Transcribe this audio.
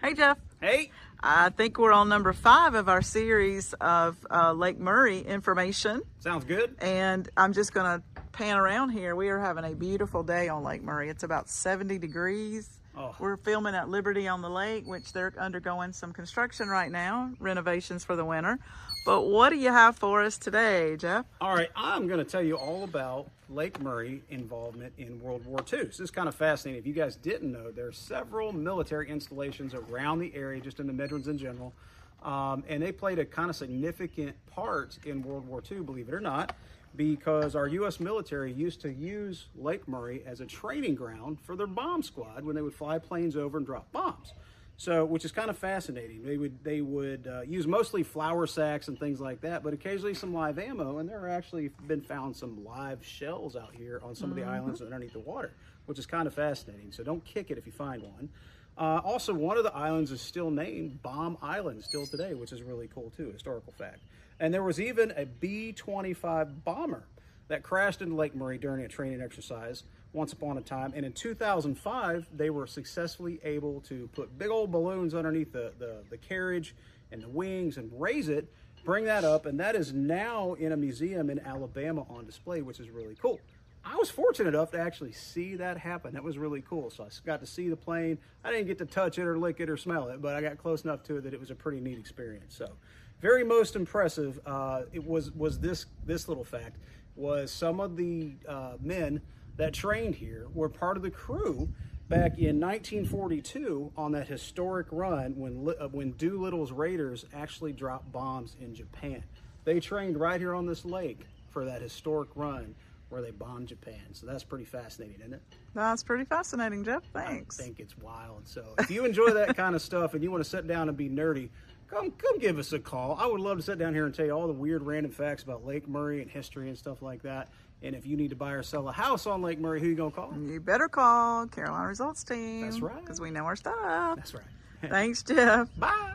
Hey, Jeff. Hey. I think we're on number 5 of our series of Lake Murray information. Sounds good. And I'm just going to pan around here. We are having a beautiful day on Lake Murray. It's about 70 degrees. Oh. We're filming at Liberty on the Lake, which they're undergoing some construction right now, renovations for the winter. But what do you have for us today, Jeff? All right, I'm going to tell you all about Lake Murray involvement in World War II. So this is kind of fascinating. If you guys didn't know, there are several military installations around the area, just in the Midlands in general, and they played a kind of significant part in World War II, believe it or not, because our U.S. military used to use Lake Murray as a training ground for their bomb squad when they would fly planes over and drop bombs. So, which is kind of fascinating. They would use mostly flour sacks and things like that, but occasionally some live ammo, and there are actually been found some live shells out here on some of the islands underneath the water, which is kind of fascinating. So don't kick it if you find one. Also, one of the islands is still named Bomb Island still today, which is really cool too, historical fact. And there was even a B-25 bomber that crashed into Lake Murray during a training exercise once upon a time. And in 2005, they were successfully able to put big old balloons underneath the carriage and the wings and raise it, bring that up, and that is now in a museum in Alabama on display, which is really cool. I was fortunate enough to actually see that happen. That was really cool. So I got to see the plane. I didn't get to touch it or lick it or smell it, but I got close enough to it that it was a pretty neat experience. So very most impressive, it was this little fact, was some of the men that trained here were part of the crew back in 1942 on that historic run when Doolittle's Raiders actually dropped bombs in Japan. They trained right here on this lake for that historic run where they bombed Japan. So that's pretty fascinating, isn't it? That's pretty fascinating, Jeff. Thanks. I think it's wild. So if you enjoy that kind of stuff and you want to sit down and be nerdy, come give us a call. I would love to sit down here and tell you all the weird random facts about Lake Murray and history and stuff like that. And if you need to buy or sell a house on Lake Murray, who you gonna call? You better call Carolina Results Team. That's right. Because we know our stuff. That's right. Thanks, Jeff. Bye.